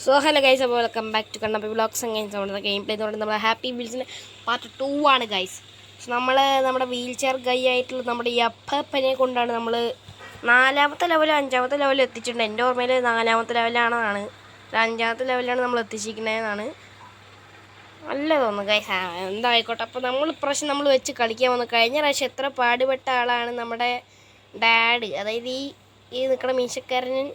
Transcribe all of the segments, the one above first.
So hello guys, അപ്പോൾ welcome back to കണ്ണപ്പി vlogs. അങ്ങനെ നമ്മുടെ ഗെയിം പ്ലേ എന്ന് പറയുന്നത് നമ്മുടെ ഹാപ്പി വീൽസിൻ്റെ പാർട്ട് 2 ആണ് ഗൈസ്. സോ നമ്മുടെ വീൽ ചെയർ ഗൈ ആയിട്ടുള്ള നമ്മുടെ ഈ അപ്പനെ കൊണ്ടാണ് നമ്മൾ 4ാമത്തെ ലെവലോ 5ാമത്തെ ലെവലോ എത്തിച്ചിട്ടുണ്ട്. എൻ്റെ ഓർമ്മയിൽ 4ാമത്തെ ലെവലാണെന്നാണ്, 5ാമത്തെ ലെവലാണ് നമ്മൾ എത്തിച്ചിരിക്കുന്നതെന്നാണ് നല്ല തോന്നുന്നു ഗൈസ്. എന്തായിക്കോട്ടെ. അപ്പോൾ ഇപ്രാവശ്യം നമ്മൾ വെച്ച് കളിക്കാൻ വന്നു. കഴിഞ്ഞ പ്രാവശ്യം എത്ര പാടുപെട്ട ആളാണ് നമ്മുടെ ഡാഡ്, അതായത് ഈ നിൽക്കുന്ന മീശക്കാരൻ.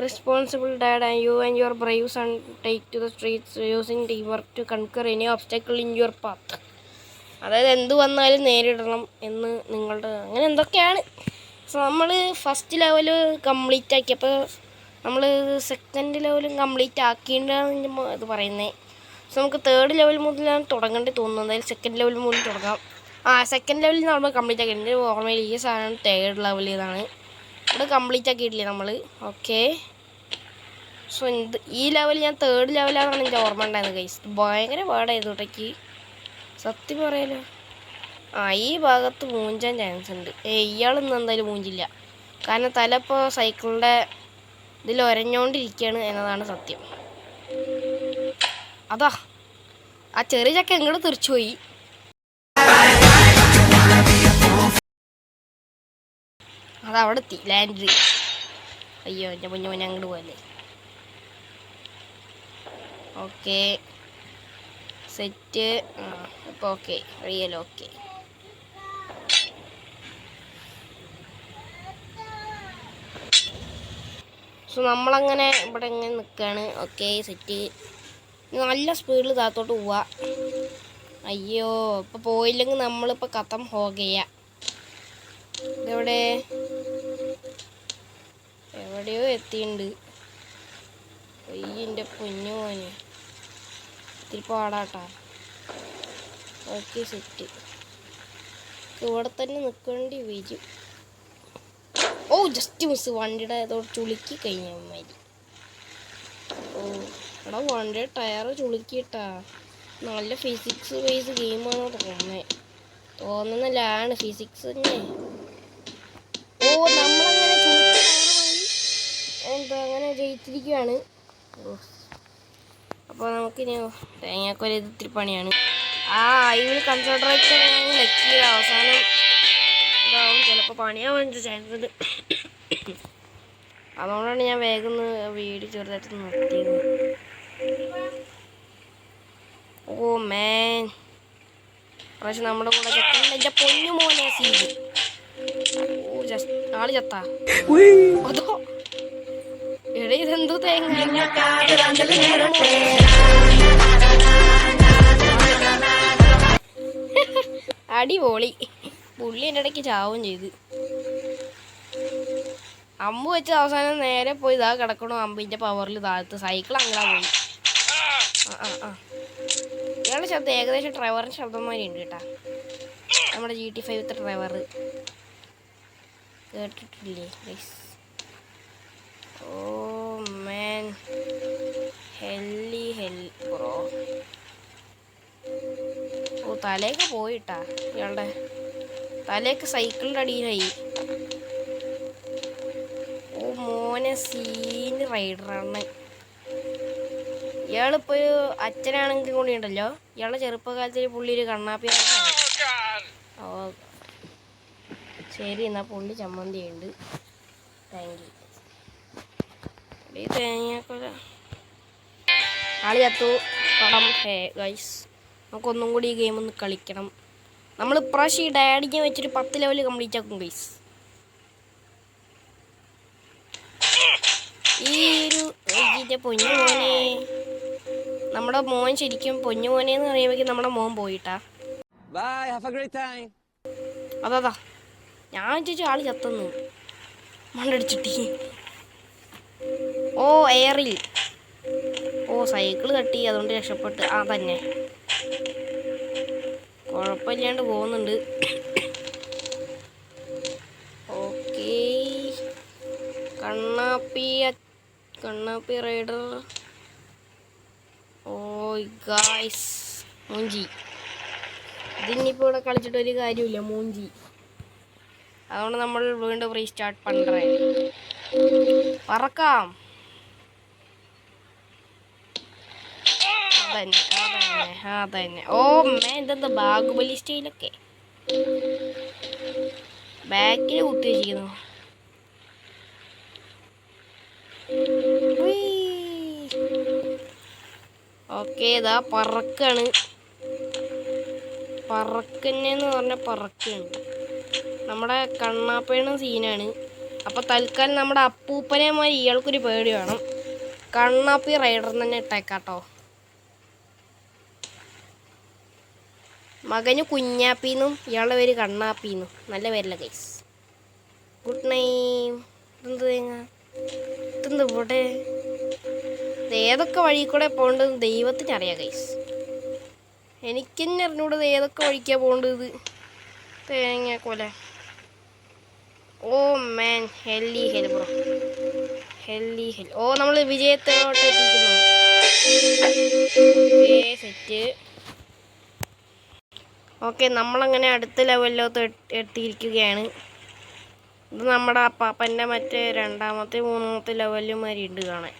Responsible dad, and you and your brave son take to the streets using teamwork to conquer any obstacle in your path. അതായത് എന്ത് വന്നാലും നേരിടണം എന്ന് നിങ്ങളുടെ അങ്ങനെ എന്തൊക്കെയാണ്. സോ നമ്മൾ ഫസ്റ്റ് ലെവൽ കംപ്ലീറ്റ് ആക്കി. അപ്പോൾ നമ്മൾ സെക്കൻഡ് ലെവലും കംപ്ലീറ്റ് ആക്കിയിട്ടാണ് ഇത് പറയുന്നത്. സോ നമുക്ക് തേർഡ് ലെവൽ മുതലാണ് തുടങ്ങേണ്ടി തോന്നുന്നത്. എന്തായാലും സെക്കൻഡ് ലെവൽ മുതൽ തുടങ്ങാം. സെക്കൻഡ് ലെവലിൽ നമ്മൾ കംപ്ലീറ്റ് ആക്കി. എൻ്റെ ഓർമ്മയിൽ ഈ സാധനം തേർഡ് ലെവൽ ഇതാണ്. ഇവിടെ കംപ്ലീറ്റ് ആക്കിയിട്ടില്ലേ നമ്മൾ. ഓക്കെ, സോ ഈ ലെവൽ ഞാൻ തേർഡ് ലെവലാണെന്നാണ് എൻ്റെ ഓർമ്മ ഉണ്ടായിരുന്നത് ഗൈസ്. ഭയങ്കര പാടായിരുന്നു ഇടയ്ക്ക്, സത്യം പറയാലോ. ഈ ഭാഗത്ത് മൂഞ്ചാൻ ചാൻസ് ഉണ്ട്. ഇയാളൊന്നും എന്തായാലും മൂഞ്ചില്ല, കാരണം തല ഇപ്പോൾ സൈക്കിളിൻ്റെ ഇതിൽ ഒരഞ്ഞുകൊണ്ടിരിക്കുകയാണ് എന്നതാണ് സത്യം. അതാ ആ ചെറിയ ചക്ക എങ്ങോട്ട് തെറിച്ചുപോയി. അതവിടെ എത്തി ലാൻഡ്. അയ്യോ, എൻ്റെ മുന്നേ അങ്ങോട്ട് പോയല്ലേ. Okay, set. ഇപ്പോൾ ഓക്കെ, റിയൽ ഓക്കെ. സോ നമ്മളങ്ങനെ ഇവിടെ ഇങ്ങനെ നിൽക്കുകയാണ്. Okay, set. നല്ല സ്പീഡിൽ താത്തോട്ട് പോവാ. അയ്യോ, ഇപ്പോൾ പോയില്ലെങ്കിൽ നമ്മളിപ്പോൾ കഥം ഹോകയ. ഇതെവിടെ എവിടെയോ എത്തിയിട്ടുണ്ട്. എൻ്റെ പൊന്നു മോന്, ഇത്തിരി പാടാട്ടാ. Okay, set. ഇവിടെ തന്നെ നിൽക്കേണ്ടി വരും. Just miss. വണ്ടിയുടെ അതോട് ചുളുക്കി കഴിഞ്ഞ മാതിരി. എടാ, വണ്ടിയുടെ ടയർ ചുളുക്കിയിട്ടാ. നല്ല ഫിസിക്സ് ബേസ് ഗെയിമാണോ തോന്നുന്നില്ലാണ്. ഫിസിക്സ് തന്നെ. നമ്മളങ്ങനെ അങ്ങനെ ജയിച്ചിരിക്കുകയാണ്. അപ്പോൾ നമുക്കിനി തേങ്ങാക്കൊല ഇത്തിരി പണിയാണ്. ഇതിൽ കൺസെൻട്രേറ്റ് ലക്കിയ അവസാനം ഇതാവും. ചിലപ്പോൾ പണിയാവാൻ ചാൻസ് ഉണ്ട്. അതുകൊണ്ടാണ് ഞാൻ വേഗം വീട് ചെറുതായിട്ട് നിർത്തിയത്. മേൻ, പക്ഷെ നമ്മുടെ കൂടെ ചെക്കൻ എൻ്റെ പൊന്നു മോനെ സീന്. ആള് ചത്താ. അതോ എടേ, ഇതെന്തോ തേങ്ങ. അടിപൊളി. പുള്ളി എൻ്റെ ഇടയ്ക്ക് ചാവും ചെയ്ത്. അമ്പ് വെച്ച് അവസാനം നേരെ പോയി ഇതാ കിടക്കണു. അമ്പിൻ്റെ പവറിൽ താഴത്ത് സൈക്കിൾ അങ്ങനെ പോയി. ഇയാളുടെ ശബ്ദം ഏകദേശം ഡ്രൈവറിൻ്റെ ശബ്ദന്മാരി ഉണ്ട് കേട്ടാ. നമ്മുടെ GT5 ഡ്രൈവർ കേട്ടിട്ടില്ലേ? മാൻ, ഹെൽ ബ്രോ. തലയൊക്കെ പോയിട്ടാ. ഇയാളുടെ തലയൊക്കെ സൈക്കിളിൻ്റെ അടിയിലായി. മോനെ സീൻ റൈഡറാണ്. ഇയാളിപ്പോൾ ഒരു അച്ഛനാണെങ്കിൽ കൂടി ഉണ്ടല്ലോ. ഇയാളുടെ ചെറുപ്പകാലത്തിൽ പുള്ളി ഒരു കണ്ണാപ്പി. ശരി, എന്നാൽ പുള്ളി ചമ്മന്തി ഉണ്ട്. Thank you. തേങ്ങാക്കൊല ആളി ചത്തു. കടം. ഗൈസ്, നമുക്കൊന്നും കൂടി ഈ ഗെയിം ഒന്ന് കളിക്കണം. നമ്മൾ ഇപ്രാവശ്യം ഈ ഡാഡിനെ വെച്ചൊരു 10 ലെവൽ കംപ്ലീറ്റ് ആക്കും ഗൈസ്. ഈ ഒരു ഇതിൻ്റെ പൊന്നു മോനെ, നമ്മുടെ മോൻ ശരിക്കും പൊന്നു മോനെ എന്ന് പറയുമ്പോഴേക്കും നമ്മുടെ മോൻ പോയിട്ടാ. അതാ ഞാൻ ചോദിച്ചു ആള് ചത്തന്ന് മണ്ടടിച്ചിട്ടി. എയറിൽ. സൈക്കിള് തട്ടി, അതുകൊണ്ട് രക്ഷപ്പെട്ട്. തന്നെ കുഴപ്പമില്ലാണ്ട് പോകുന്നുണ്ട്. ഓക്കെ, കണ്ണാപ്പി റൈഡർ. ഗായ്സ്, മൂഞ്ചി. ഇതിനിപ്പോൾ ഇവിടെ കളിച്ചിട്ട് ഒരു കാര്യമില്ല, മൂഞ്ചി. അതുകൊണ്ട് നമ്മൾ വീണ്ടും റീസ്റ്റാർട്ട് പണ്ടേ പറക്കാം. അതന്നെ അതന്നെ അതന്നെ. ഓ മേ എന്തെന്താ ബാഹുബലി സ്റ്റൈലൊക്കെ ബാക്കിൽ കുത്തി വെച്ചിരിക്കുന്നു. ഓക്കെ ഇതാ പറക്കാണ്. പറക്കന്നെന്ന് പറഞ്ഞാൽ പറക്കാണ്. നമ്മുടെ കണ്ണാപ്പേണ സീനാണ്. അപ്പോൾ തൽക്കാലം നമ്മുടെ അപ്പൂപ്പനെമാരി ഇയാൾക്കൊരു പേടി വേണം. കണ്ണാപ്പി റൈഡർ തന്നെ ഇട്ടേക്കാട്ടോ. മകന് കുഞ്ഞാപ്പിന്നും ഇയാളുടെ പേര് കണ്ണാപ്പിന്നും. നല്ല പേരല്ല ഗൈസ്. Good name. ഇതെന്ത് തേങ്ങ ഇതെന്ത് ഇവിടെ ഏതൊക്കെ വഴി കൂടെ പോകേണ്ടത് ദൈവത്തിന് അറിയാം ഗൈസ്. എനിക്കെന്നെ അറിഞ്ഞൂടത് ഏതൊക്കെ വഴിക്കാണ് പോകേണ്ടത്. തേങ്ങ കൊല. Oh man helly hell bro helly hell. Oh നമ്മൾ വിജയത്തോട്ട് എത്തിക്കുന്നു. Okay set. ഓക്കെ നമ്മളങ്ങനെ അടുത്ത ലെവലിലോട്ട് എത്തിയിരിക്കുകയാണ്. ഇത് നമ്മുടെ അപ്പാപ്പൻ്റെ മറ്റേ രണ്ടാമത്തെ മൂന്നാമത്തെ ലെവലും വരെ ഉണ്ട് കാണാൻ.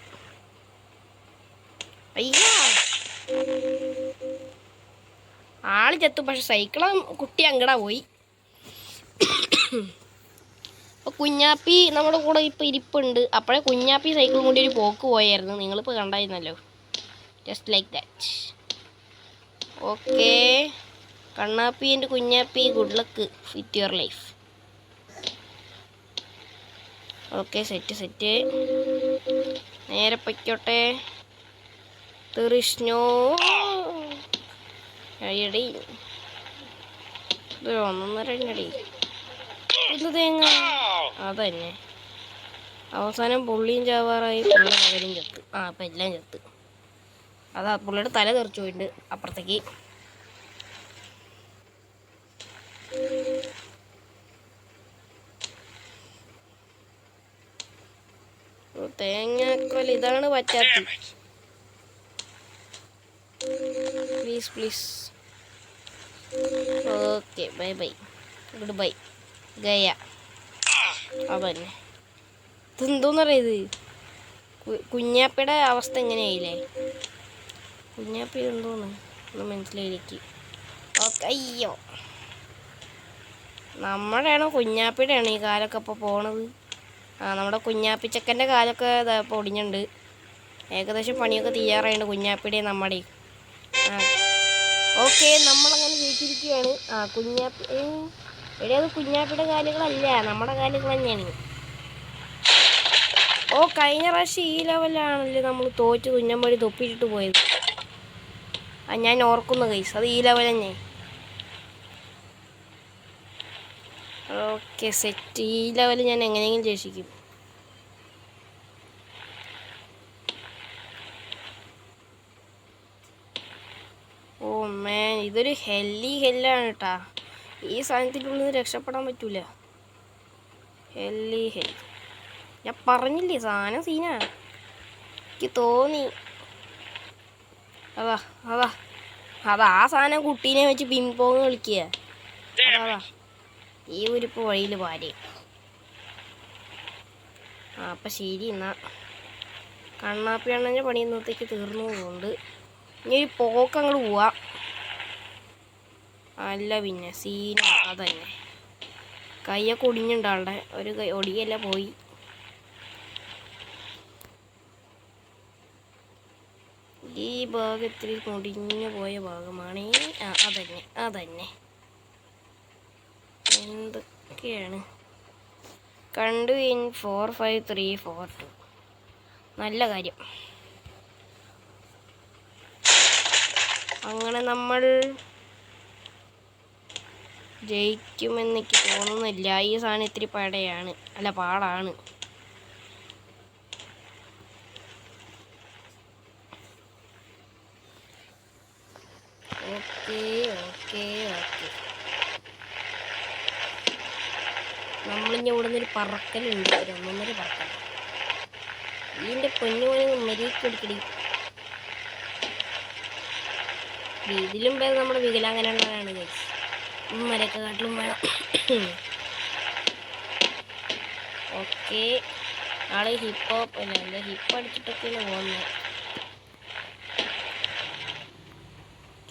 അയ്യോ ആള് ചത്തു. പക്ഷെ സൈക്കിള കുട്ടി അങ്ങടാ പോയി. അപ്പോൾ കുഞ്ഞാപ്പി നമ്മുടെ കൂടെ ഇപ്പോൾ ഇരിപ്പുണ്ട്. അപ്പോഴേ കുഞ്ഞാപ്പി സൈക്കിളും കൂടി ഒരു പോക്ക് പോയായിരുന്നു. നിങ്ങളിപ്പോൾ കണ്ടായിരുന്നല്ലോ. Just like that. ഓക്കെ കണ്ണാപ്പി എൻ്റെ കുഞ്ഞാപ്പി good luck with your life. Okay set set. നേരെ പൊയ്ക്കോട്ടെ. തൃഷ്ണോ അടിയടി. ഇത് 1.5 അടി. ഇത് തേങ്ങ അതന്നെ. അവസാനം പുള്ളിയും ചാവാറായി. പുള്ള മകനും ചത്ത്. അപ്പം എല്ലാം ചത്ത്. അതാ പുള്ളിയുടെ തല തെറിച്ചു പോയിട്ടുണ്ട് അപ്പുറത്തേക്ക്. തേങ്ങാക്കൊല ഇതാണ് പറ്റാത്തത്. Please please. Okay bye bye good bye Gaya. അതന്നെ. ഇതെന്തോന്നറിയത് കുഞ്ഞാപ്പിയുടെ അവസ്ഥ എങ്ങനെയായില്ലേ? കുഞ്ഞാപ്പി എന്തോന്ന് ഒന്ന് മനസ്സിലായിലേക്ക്. ഓക്കെ അയ്യോ നമ്മുടെയാണോ കുഞ്ഞാപ്പിയുടെ ആണോ ഈ കാലൊക്കെ ഇപ്പോൾ പോണത്? നമ്മുടെ കുഞ്ഞാപ്പിച്ചക്കൻ്റെ കാലൊക്കെ ഇപ്പോൾ ഒടിഞ്ഞുണ്ട്. ഏകദേശം പണിയൊക്കെ തീരാറായുണ്ട് കുഞ്ഞാപ്പിയുടെ നമ്മുടെ. ഓക്കെ നമ്മളങ്ങനെ ജയിച്ചിരിക്കുകയാണ്. കുഞ്ഞാപ്പി എവിടെയത്? കുഞ്ഞാപ്പിയുടെ കാലുകളല്ല നമ്മുടെ കാലുകൾ തന്നെയാണ്. ഓ കഴിഞ്ഞ പ്രാവശ്യം ഈ ലെവലാണല്ലേ നമ്മൾ തോറ്റ് കുഞ്ഞമ്പടി തൊപ്പിട്ടിട്ട് പോയത്. ഞാൻ ഓർക്കുന്നു ഗൈസ്. അത് ഈ ലെവൽ തന്നെ. Okay set. ഈ ലെവൽ ഞാൻ എങ്ങനെയെങ്കിലും ജയിച്ചിരിക്കും. ഓ മാൻ ഇതൊരു ഹെല്ലി ഹെല്ലാണ് കേട്ടാ. ഈ സാധനത്തിൻ്റെ ഉള്ളിൽ നിന്ന് രക്ഷപ്പെടാൻ പറ്റൂല. ഹെല്ലി ഹെൽ. ഞാൻ പറഞ്ഞില്ലേ സാധനം സീനാ. എനിക്ക് തോന്നി. അതാ അതാ അതാ ആ സാധനം കുട്ടീനെ വെച്ച് പിൻപോങ് കളിക്കുക. അതാ ഈ ഉരിപ്പ് വഴിയിൽ ഭാര്യ. അപ്പം ശരി എന്നാ കണ്ണാപ്പിയാണെൻ്റെ പണി ഇന്നത്തേക്ക് തീർന്നു പോകുന്നുണ്ട്. ഇനി ഒരു പോക്ക് അങ്ങോട്ട് പോവാം. അല്ല പിന്നെ സീന അതന്നെ. കയ്യൊക്കെ ഒടിഞ്ഞുണ്ട് ആളുടെ. ഒരു കൈ ഒടിയല്ല പോയി. ഈ ഭാഗത്തിൽ മുടിഞ്ഞു പോയ ഭാഗമാണ്. അതന്നെ അതന്നെ. എന്തൊക്കെയാണ് കണ്ടു ഇൻ 45342. നല്ല കാര്യം. അങ്ങനെ നമ്മൾ ജയിക്കുമെന്നെനിക്ക് തോന്നുന്നില്ല. ഈ സാധനം ഇത്തിരി പാടയാണ്. അല്ല പാടാണ്. Okay okay okay. നമ്മളിഞ്ഞ ഇവിടെ നിന്നൊരു പറക്കലുണ്ട്. ഒരു 1.5 പറക്കൽ. ഇതിൻ്റെ പൊന്നുപോലെ മരിക്കെടുക്കടി. ഇതിലും പേര് നമ്മുടെ വികലാംഗനാണ് ഗൈസ്. മരക്കെ കാട്ടിലും വേണം. ഓക്കെ ആള് ഹിപ്പ് ഹോപ്പ് അല്ല ഹിപ്പ് അടിച്ചിട്ടൊക്കെയാണ് പോകുന്നത്.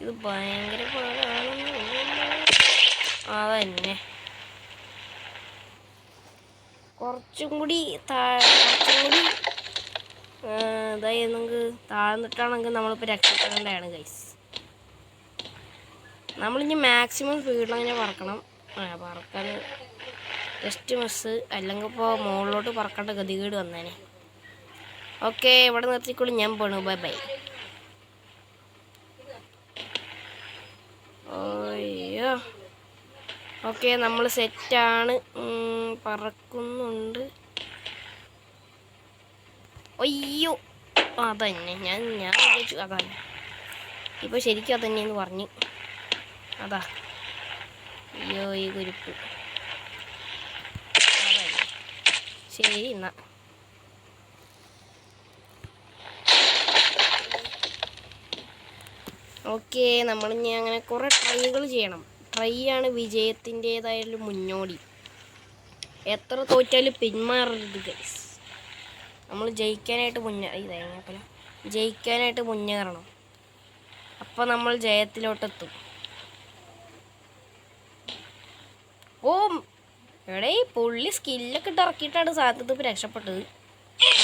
ഇത് ഭയങ്കര പാടാണെന്ന് അതന്നെ. കുറച്ചും കൂടി ഇതായിരുന്നെങ്കിൽ താഴ്ന്നിട്ടാണെങ്കിൽ നമ്മളിപ്പോൾ രക്ഷപ്പെടേണ്ടതാണ് ഗൈസ്. നമ്മളിനി മാക്സിമം സ്പീഡിൽ അങ്ങനെ പറക്കണം. പറക്കാൻ ജസ്റ്റ് മിസ്, അല്ലെങ്കിൽ ഇപ്പോൾ മുകളിലോട്ട് പറക്കേണ്ട ഗതികേട് വന്നേനെ. ഓക്കെ, ഇവിടെ നിർത്തിക്കോളൂ, ഞാൻ പോണു. Bye bye. അയ്യോ, ഓക്കെ നമ്മൾ സെറ്റാണ്. പറക്കുന്നുണ്ട്. അയ്യോ, അതന്നെ ഞാൻ വിചാരിച്ചു അതാണ്. ഇപ്പോൾ ശരിക്കും അതന്നെയെന്ന് പറഞ്ഞു. അതാ, അയ്യോ ഈ കുരുപ്പ്. അതന്നെ, ശരി എന്നാ. ഓക്കെ, നമ്മളിനി അങ്ങനെ കുറേ ട്രൈകൾ ചെയ്യണം. ട്രൈ ആണ് വിജയത്തിൻ്റേതായാലും മുന്നോടി. എത്ര തോറ്റാലും പിന്മാറരുത് ഗൈസ്. നമ്മൾ ജയിക്കാനായിട്ട് മുന്നേറണം. അപ്പോൾ നമ്മൾ ജയത്തിലോട്ടെത്തും. ഓ എടേ, പുള്ളി സ്കില്ലൊക്കെ ഇട്ട് ഇറക്കിയിട്ടാണ് സാധ്യത ഇപ്പോൾ രക്ഷപ്പെട്ടത്.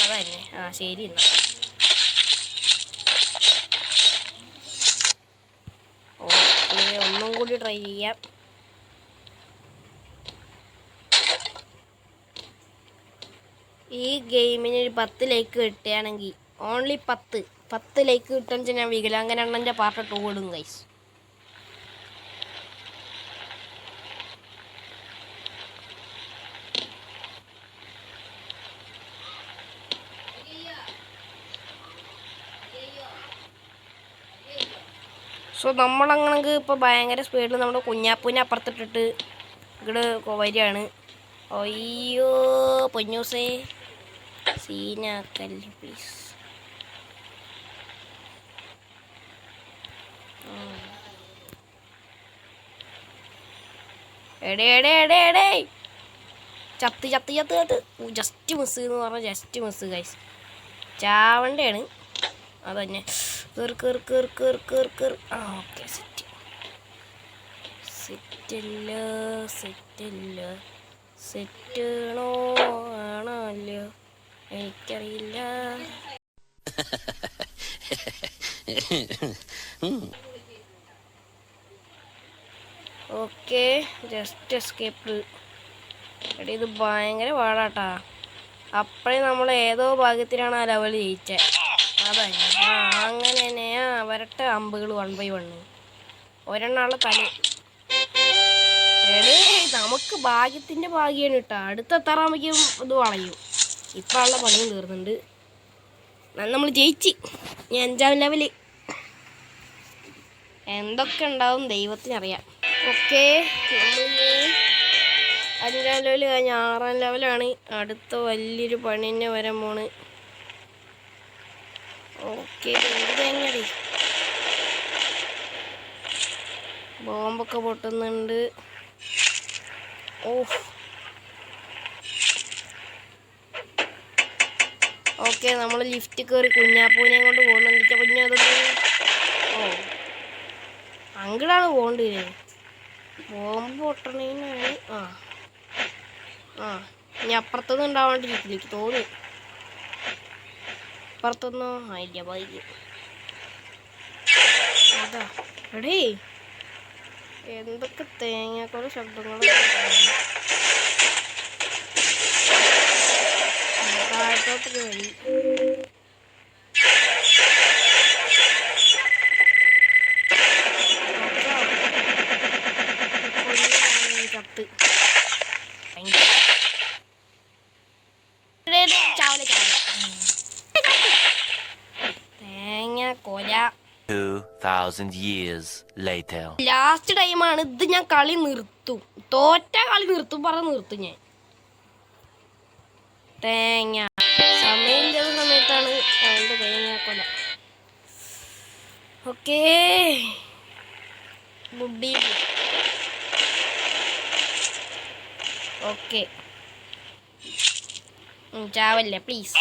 അതന്നെ, ശരി എന്നാ. ഓക്കെ, ഒന്നും കൂടി ട്രൈ ചെയ്യാം. ഈ ഗെയിമിന് ഒരു 10 ലൈക്ക് കിട്ടുകയാണെങ്കിൽ, ഓൺലി 10 ലൈക്ക് കിട്ടുകയെന്ന് വെച്ചാൽ ഞാൻ വികലാംഗനണ്ണൻ്റെ പാർട്ട് 2 ഇടും ഗൈസ്. സോ നമ്മളങ്ങനെ ഇപ്പോൾ ഭയങ്കര സ്പീഡിൽ നമ്മുടെ കുഞ്ഞാപ്പൂനെ അപ്പുറത്തിട്ടിട്ട് ഇങ്ങോട്ട് വരികയാണ്. അയ്യോ പൊന്നൂസേ, സീനാക്കല്ലേ പ്ലീസ്. എടേ ചത്ത് ജസ്റ്റ് മിസ് എന്ന് പറഞ്ഞാൽ ജസ്റ്റ് മിസ് ഗൈസ്. ചാവണ്ടയാണ്. അതന്നെ, ഓക്കെ സെറ്റല്ലോ ആണോ അല്ലയോ എനിക്കറിയില്ല. Okay, just escape. എടീ, ഇത് ഭയങ്കര പാടാട്ടാ. അപ്പോഴേ നമ്മൾ ഏതോ ഭാഗ്യത്തിലാണ് ആ ലെവൽ ജയിച്ചത്. അതന്നെ, അങ്ങനെ തന്നെ. വരട്ടെ അമ്പുകൾ 1 by 1. ഒരെണ്ണാളെ തല. എടേ, നമുക്ക് ഭാഗ്യത്തിൻ്റെ ഭാഗ്യമാണ് കേട്ടോ. അടുത്തെത്താറാകുമ്പോഴേക്കും ഇത് വളയും. ഇപ്പം ഉള്ള പണിയും തീർന്നുണ്ട്. നമ്മൾ ജയിച്ച്. ഇനി 5ാം ലെവല് എന്തൊക്കെ ഉണ്ടാവും ദൈവത്തിനറിയാം. ഓക്കെ, നമ്മളിനി 5ാം ലെവൽ കഴിഞ്ഞ് 6ാം ലെവലാണ്. അടുത്ത വലിയൊരു പണി തന്നെ വരാൻ പോണ്. ഓക്കെ, തേങ്ങടി ബോംബൊക്കെ പൊട്ടുന്നുണ്ട്. ഓക്കെ, നമ്മൾ ലിഫ്റ്റ് കയറി കുഞ്ഞാപ്പൂനെ കൊണ്ട് പോകുന്നുണ്ട്. കുഞ്ഞത് അങ്ങടാണ് പോകേണ്ടത്. ബോംബ് പൊട്ടണേനാണ്. ഇനി അപ്പുറത്തൊന്നും ഉണ്ടാവാണ്ടിരിക്കില്ല എനിക്ക് തോന്നി. അപ്പുറത്തൊന്നും ആയില്ല ഭാഗ്യം. അതാ എടേ, എന്തൊക്കെ തേങ്ങാക്കോല ശബ്ദങ്ങളും. താഴത്തോട്ടൊരു വഴി. ചത്ത് തേങ്ങാക്കോല. 2000 years later. ലാസ്റ്റ് ടൈമാണ് ഇത്. ഞാൻ കളി നിർത്തും. തോറ്റ കളി നിർത്തും നിർത്തും ഞാൻ. തേങ്ങ സമയമില്ലാത്ത സമയത്താണ് അതിൻ്റെ തേങ്ങാക്കൊല. Okay, buddy. ഓക്കെ, ചാവല്ലേ പ്ലീസ്.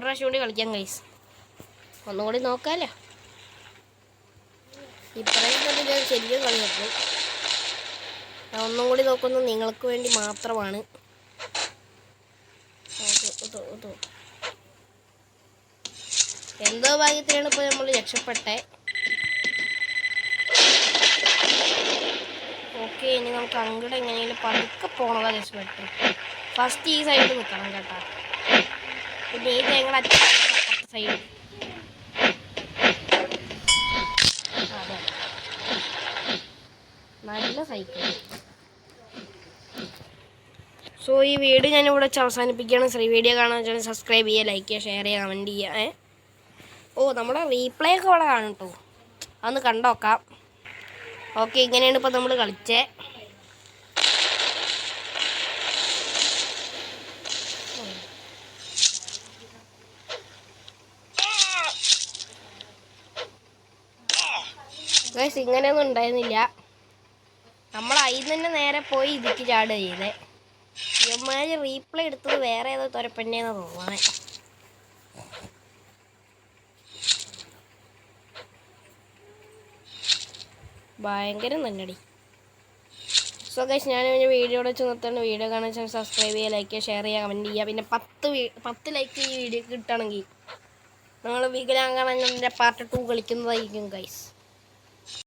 ഒരു പ്രാവശ്യം കൂടി കളിക്കാം ഗൈസ്. ഒന്നും കൂടി നോക്കാമല്ലോ. ഇപ്പോഴേക്കും തന്നെ ഞാൻ ശരിക്കും കളി നോക്കും. ഞാൻ ഒന്നും കൂടി നോക്കുന്നത് നിങ്ങൾക്ക് വേണ്ടി മാത്രമാണ്. എന്തോ ഭാഗ്യത്തിലാണ് ഇപ്പോൾ നമ്മൾ രക്ഷപ്പെട്ടെ. ഓക്കെ, ഇനി നമുക്ക് അങ്ങോട്ട് എങ്ങനെയെങ്കിലും പതുക്കെ പോണതാ രക്ഷപ്പെട്ടു. ഫസ്റ്റ് ഈ സൈഡിൽ നിൽക്കണം കേട്ടോ. പിന്നെ ഈ തേങ്ങ അപ്പുറത്തെ സൈഡ്. അതെ, നല്ല സൈക്കിൾ. സോ ഈ വീഡിയോ ഞാനിവിടെ വെച്ച് അവസാനിപ്പിക്കുകയാണ്. വീഡിയോ കാണാൻ വെച്ചാൽ സബ്സ്ക്രൈബ് ചെയ്യുക, ലൈക്ക് ചെയ്യുക, ഷെയർ ചെയ്യുക, കമൻറ്റ് ചെയ്യുക. നമ്മുടെ റീപ്ലേ ഒക്കെ ഇവിടെ കാണും കേട്ടോ. അതൊന്ന് കണ്ടോക്കാം. ഓക്കെ, ഇങ്ങനെയാണ് ഇപ്പോൾ നമ്മൾ കളിച്ചേ. ഗൈസ്, ഇങ്ങനെയൊന്നും ഉണ്ടായിരുന്നില്ല. നമ്മൾ അതിൽ തന്നെ നേരെ പോയി ഇതിക്ക് ചാടുക ചെയ്തേ. ഇവന്മാര് റീപ്ലേ എടുത്തത് വേറെ ഏതോ തുരപ്പന്നെന്ന് തോന്നണേ. ഭയങ്കരം തന്നെടി. സോ ഗൈസ്, ഞാൻ വീഡിയോ വെച്ച് നിർത്തുന്ന. വീഡിയോ കാണാൻ വെച്ചാൽ സബ്സ്ക്രൈബ് ചെയ്യുക, ലൈക്ക് ചെയ്യുക, ഷെയർ ചെയ്യുക, കമൻറ്റ് ചെയ്യുക. പിന്നെ 10 ലൈക്ക് ഈ വീഡിയോ കിട്ടുകയാണെങ്കിൽ നമ്മൾ വികലാംഗങ്ങളുടെ പാർട്ട് 2 കളിക്കുന്നതായിരിക്കും ഗൈസ്.